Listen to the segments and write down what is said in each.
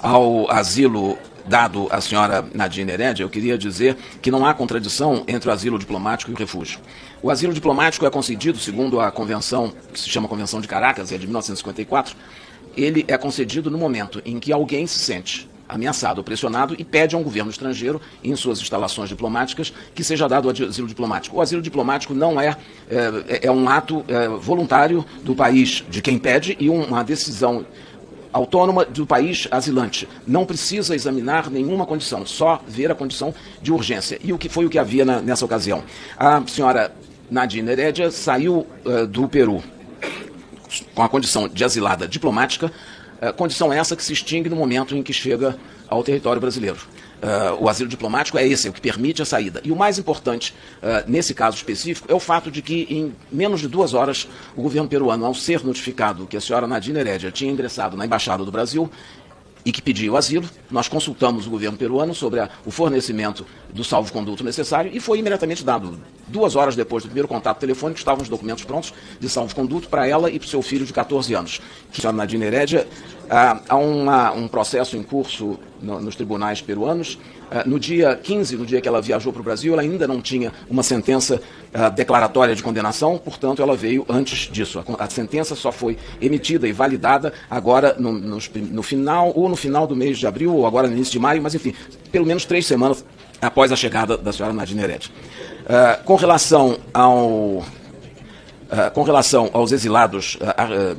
ao asilo dado à senhora Nadine Heredia, eu queria dizer que não há contradição entre o asilo diplomático e o refúgio. O asilo diplomático é concedido, segundo a convenção, que se chama Convenção de Caracas, é de 1954, ele é concedido no momento em que alguém se sente ameaçado ou pressionado e pede a um governo estrangeiro, em suas instalações diplomáticas, que seja dado o asilo diplomático. O asilo diplomático não é um ato voluntário do país de quem pede e uma decisão autônoma do país asilante. Não precisa examinar nenhuma condição, só ver a condição de urgência. E o que foi o que havia nessa ocasião? A senhora Nadine Heredia saiu do Peru com a condição de asilada diplomática, condição essa que se extingue no momento em que chega ao território brasileiro. O asilo diplomático é esse, é o que permite a saída. E o mais importante, nesse caso específico, é o fato de que, em menos de 2 horas, o governo peruano, ao ser notificado que a senhora Nadine Heredia tinha ingressado na Embaixada do Brasil e que pediu asilo, nós consultamos o governo peruano sobre o fornecimento do salvo-conduto necessário e foi imediatamente dado. 2 horas depois do primeiro contato telefônico, estavam os documentos prontos de salvo-conduto para ela e para o seu filho de 14 anos. A senhora Nadine Heredia, há um processo em curso nos tribunais peruanos. No dia 15, no dia que ela viajou para o Brasil, ela ainda não tinha uma sentença declaratória de condenação, portanto, ela veio antes disso. A sentença só foi emitida e validada agora no final do mês de abril, ou agora no início de maio, mas enfim, pelo menos 3 semanas após a chegada da senhora Nadine Heredia. Com relação aos exilados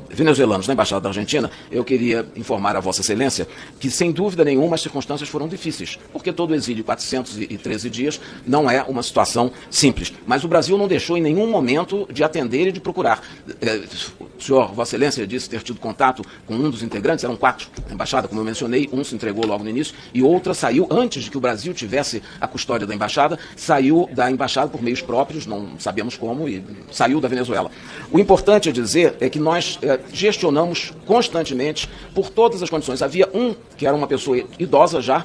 venezuelanos na Embaixada da Argentina, eu queria informar a Vossa Excelência que, sem dúvida nenhuma, as circunstâncias foram difíceis, porque todo o exílio de 413 dias não é uma situação simples. Mas o Brasil não deixou em nenhum momento de atender e de procurar. O senhor, Vossa Excelência, disse ter tido contato com um dos integrantes, eram 4 da Embaixada, como eu mencionei, um se entregou logo no início e outra saiu, antes de que o Brasil tivesse a custódia da Embaixada, saiu da Embaixada por meios próprios, não sabemos como, e saiu da Venezuela. O importante a dizer é que nós gestionamos constantemente por todas as condições. Havia que era uma pessoa idosa já,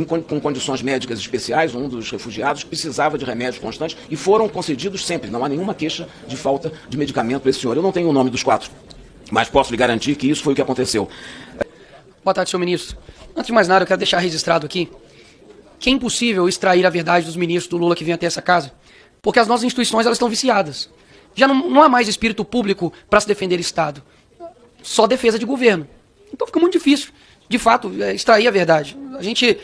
com condições médicas especiais, um dos refugiados, precisava de remédios constantes e foram concedidos sempre. Não há nenhuma queixa de falta de medicamento para esse senhor. Eu não tenho o nome dos 4, mas posso lhe garantir que isso foi o que aconteceu. Boa tarde, senhor ministro. Antes de mais nada, eu quero deixar registrado aqui que é impossível extrair a verdade dos ministros do Lula que vêm até essa casa, porque as nossas instituições elas estão viciadas. Já não há mais espírito público para se defender Estado, só defesa de governo. Então fica muito difícil, de fato, extrair a verdade. A gente,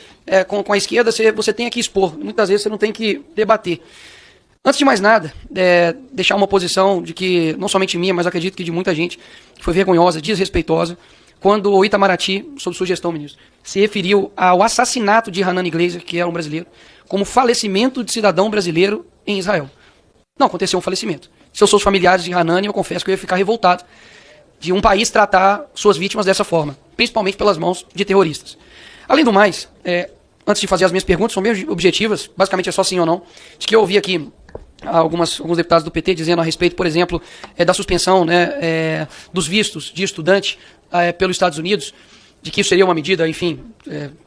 com a esquerda, você tem que expor, muitas vezes você não tem que debater. Antes de mais nada, deixar uma posição de que, não somente minha, mas acredito que de muita gente, que foi vergonhosa, desrespeitosa, quando o Itamaraty, sob sugestão, ministro, se referiu ao assassinato de Hanan Iglesias, que era um brasileiro, como falecimento de cidadão brasileiro em Israel. Não aconteceu um falecimento. Se eu sou os familiares de Hanan, eu confesso que eu ia ficar revoltado de um país tratar suas vítimas dessa forma, principalmente pelas mãos de terroristas. Além do mais, antes de fazer as minhas perguntas, são bem objetivas, basicamente é só sim ou não, de que eu ouvi aqui alguns deputados do PT dizendo a respeito, por exemplo, da suspensão dos vistos de estudante pelos Estados Unidos, de que isso seria uma medida, enfim,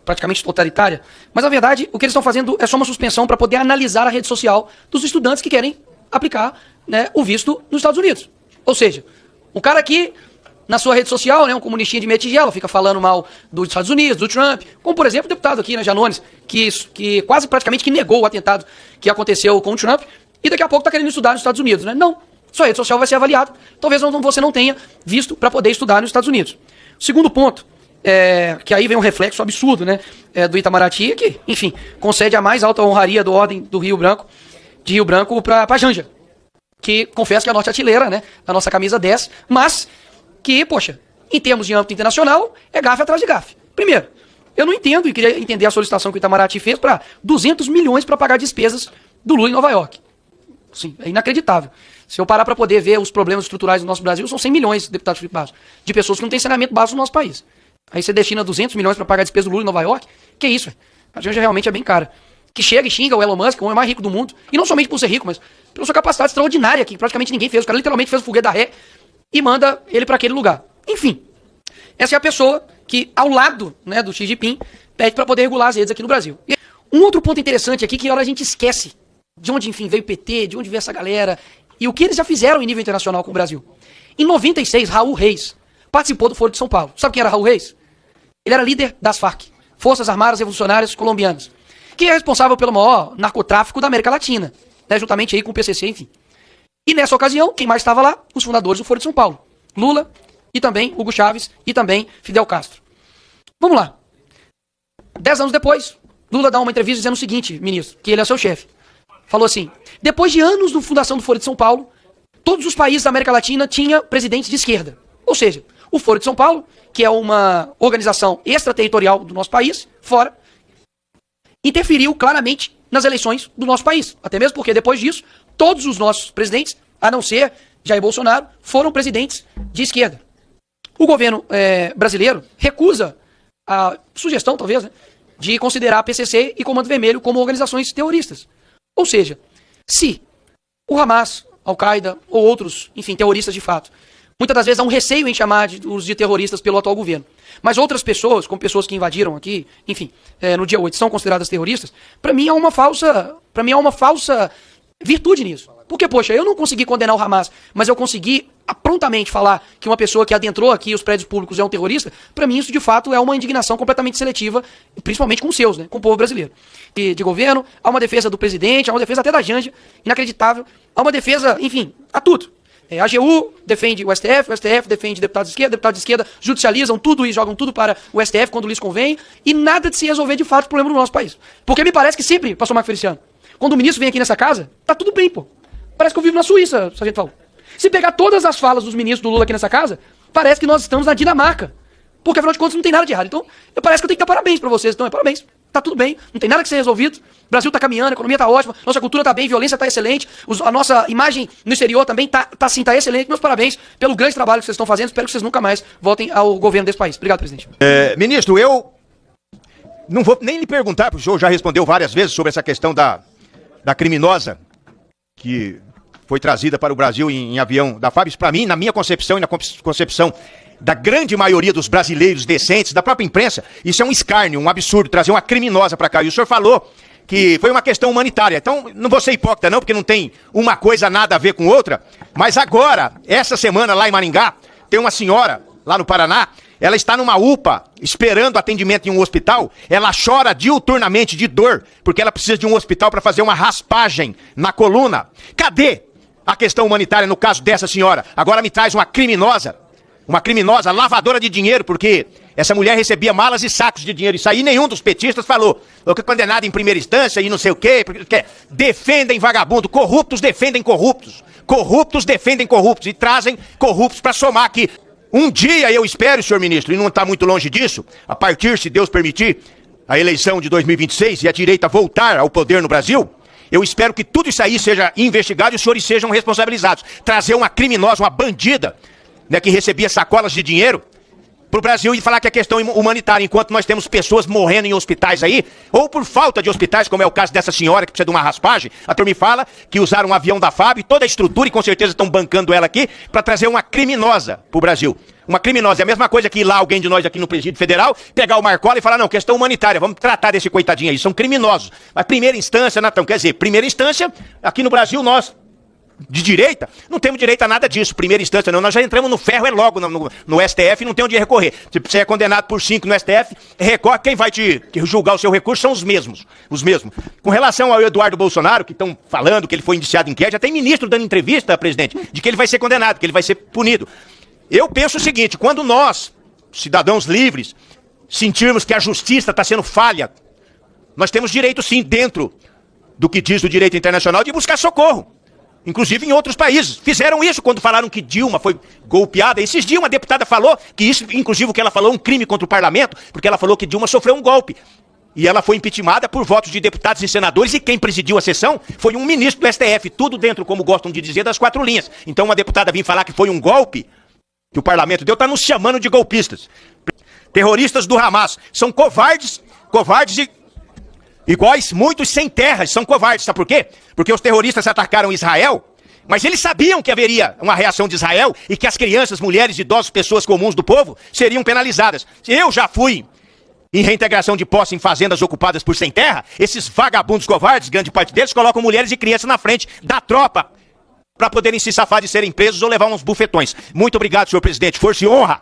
praticamente totalitária. Mas, na verdade, o que eles estão fazendo é só uma suspensão para poder analisar a rede social dos estudantes que querem aplicar o visto nos Estados Unidos. Ou seja, o cara aqui, na sua rede social, um comunistinha de meia tigela, fica falando mal dos Estados Unidos, do Trump, como, por exemplo, o deputado aqui, Janones, que quase praticamente que negou o atentado que aconteceu com o Trump, e daqui a pouco está querendo estudar nos Estados Unidos, Não, sua rede social vai ser avaliada, talvez você não tenha visto para poder estudar nos Estados Unidos. O segundo ponto, que aí vem um reflexo absurdo, do Itamaraty, que, enfim, concede a mais alta honraria do Ordem do Rio Branco, de Rio Branco para Janja, que confesso que é a norte-artilheira, a nossa camisa 10, mas que, poxa, em termos de âmbito internacional, é gafe atrás de gafe. Primeiro, eu não entendo, e queria entender a solicitação que o Itamaraty fez para 200 milhões para pagar despesas do Lula em Nova York. Sim, é inacreditável. Se eu parar para poder ver os problemas estruturais do nosso Brasil, são 100 milhões, deputados Felipe Barros, de pessoas que não têm saneamento básico no nosso país. Aí você destina 200 milhões para pagar despesa do Lula em Nova York? Que isso, a Janja realmente é bem cara. Que chega e xinga o Elon Musk, o homem mais rico do mundo, e não somente por ser rico, mas pela sua capacidade extraordinária, que praticamente ninguém fez. O cara literalmente fez o foguete da ré e manda ele para aquele lugar. Enfim, essa é a pessoa que, ao lado do Xi Jinping, pede para poder regular as redes aqui no Brasil. E um outro ponto interessante aqui, que a hora a gente esquece de onde, enfim, veio o PT, de onde veio essa galera, e o que eles já fizeram em nível internacional com o Brasil. Em 96, Raul Reis participou do Foro de São Paulo. Sabe quem era Raul Reis? Ele era líder das FARC, Forças Armadas Revolucionárias Colombianas, que é responsável pelo maior narcotráfico da América Latina, né, juntamente aí com o PCC, enfim. E nessa ocasião, quem mais estava lá? Os fundadores do Foro de São Paulo. Lula e também Hugo Chávez e também Fidel Castro. Vamos lá. 10 anos depois, Lula dá uma entrevista dizendo o seguinte, ministro, que ele é seu chefe. Falou assim, depois de anos de fundação do Foro de São Paulo, todos os países da América Latina tinham presidentes de esquerda. Ou seja, o Foro de São Paulo, que é uma organização extraterritorial do nosso país, fora, interferiu claramente nas eleições do nosso país. Até mesmo porque depois disso, todos os nossos presidentes, a não ser Jair Bolsonaro, foram presidentes de esquerda. O governo brasileiro recusa a sugestão, talvez, né, de considerar a PCC e Comando Vermelho como organizações terroristas. Ou seja, se o Hamas, Al-Qaeda ou outros, enfim, terroristas de fato, muitas das vezes há um receio em chamar os de terroristas pelo atual governo, mas outras pessoas, como pessoas que invadiram aqui, enfim, no dia 8, são consideradas terroristas, para mim há uma falsa virtude nisso. Porque, poxa, eu não consegui condenar o Hamas, mas eu consegui prontamente falar que uma pessoa que adentrou aqui os prédios públicos é um terrorista, para mim isso de fato é uma indignação completamente seletiva, principalmente com os seus, né, com o povo brasileiro. E de governo, há uma defesa do presidente, há uma defesa até da Janja, inacreditável, há uma defesa, enfim, a tudo. A AGU defende o STF defende deputados de esquerda judicializam tudo e jogam tudo para o STF quando lhes convém, e nada de se resolver de fato o problema do nosso país. Porque me parece que sempre, pastor Marco Feliciano, quando o ministro vem aqui nessa casa, tá tudo bem, pô. Parece que eu vivo na Suíça, Sargento Paulo. Se pegar todas as falas dos ministros do Lula aqui nessa casa, parece que nós estamos na Dinamarca. Porque, afinal de contas, não tem nada de errado. Então, parece que eu tenho que dar parabéns pra vocês. Então, parabéns. Tá tudo bem. Não tem nada que ser resolvido. O Brasil tá caminhando, a economia tá ótima, nossa cultura tá bem, a violência tá excelente, a nossa imagem no exterior também tá excelente. Meus parabéns pelo grande trabalho que vocês estão fazendo. Espero que vocês nunca mais voltem ao governo desse país. Obrigado, presidente. Ministro, eu não vou nem lhe perguntar, porque o senhor já respondeu várias vezes sobre essa questão da criminosa que foi trazida para o Brasil em avião da FAB. Isso, para mim, na minha concepção e na concepção da grande maioria dos brasileiros decentes, da própria imprensa, isso é um escárnio, um absurdo, trazer uma criminosa para cá. E o senhor falou que foi uma questão humanitária. Então, não vou ser hipócrita não, porque não tem uma coisa nada a ver com outra. Mas agora, essa semana lá em Maringá, tem uma senhora lá no Paraná, ela está numa UPA, esperando atendimento em um hospital, ela chora diuturnamente de dor, porque ela precisa de um hospital para fazer uma raspagem na coluna. Cadê a questão humanitária no caso dessa senhora? Agora me traz uma criminosa lavadora de dinheiro, porque essa mulher recebia malas e sacos de dinheiro. Isso aí nenhum dos petistas falou. O que é condenado em primeira instância e não sei o quê, porque defendem vagabundo, corruptos defendem corruptos, corruptos defendem corruptos e trazem corruptos para somar aqui. Um dia eu espero, senhor ministro, e não está muito longe disso, a partir, se Deus permitir, a eleição de 2026 e a direita voltar ao poder no Brasil, eu espero que tudo isso aí seja investigado e os senhores sejam responsabilizados. Trazer uma criminosa, uma bandida, né, que recebia sacolas de dinheiro pro Brasil e falar que é questão humanitária, enquanto nós temos pessoas morrendo em hospitais aí, ou por falta de hospitais, como é o caso dessa senhora que precisa de uma raspagem. A turma me fala que usaram um avião da FAB, toda a estrutura, e com certeza estão bancando ela aqui, para trazer uma criminosa pro Brasil. Uma criminosa. É a mesma coisa que ir lá alguém de nós aqui no Presídio Federal, pegar o Marcola e falar, não, questão humanitária, vamos tratar desse coitadinho aí, são criminosos. Mas primeira instância, Natão, quer dizer, primeira instância, aqui no Brasil nós, de direita, não temos direito a nada disso, primeira instância não, nós já entramos no ferro, é logo no STF e não tem onde recorrer. Se você é condenado por 5 no STF, recorre, quem vai te julgar o seu recurso são os mesmos. Com relação ao Eduardo Bolsonaro, que estão falando que ele foi indiciado em inquérito, já tem ministro dando entrevista, presidente, de que ele vai ser condenado, que ele vai ser punido. Eu penso o seguinte, quando nós, cidadãos livres, sentirmos que a justiça está sendo falha, nós temos direito sim, dentro do que diz o direito internacional, de buscar socorro. Inclusive em outros países. Fizeram isso quando falaram que Dilma foi golpeada. Esses dias uma deputada falou que isso, inclusive o que ela falou, é um crime contra o parlamento, porque ela falou que Dilma sofreu um golpe. E ela foi impeachmentada por votos de deputados e senadores, e quem presidiu a sessão foi um ministro do STF. Tudo dentro, como gostam de dizer, das 4 linhas. Então uma deputada vir falar que foi um golpe que o parlamento deu, está nos chamando de golpistas. Terroristas do Hamas são covardes e iguais, muitos sem terras, são covardes. Sabe por quê? Porque os terroristas atacaram Israel, mas eles sabiam que haveria uma reação de Israel e que as crianças, mulheres, idosos, pessoas comuns do povo seriam penalizadas. Eu já fui em reintegração de posse em fazendas ocupadas por sem terra. Esses vagabundos covardes, grande parte deles, colocam mulheres e crianças na frente da tropa para poderem se safar de serem presos ou levar uns bufetões. Muito obrigado, senhor presidente. Força e honra!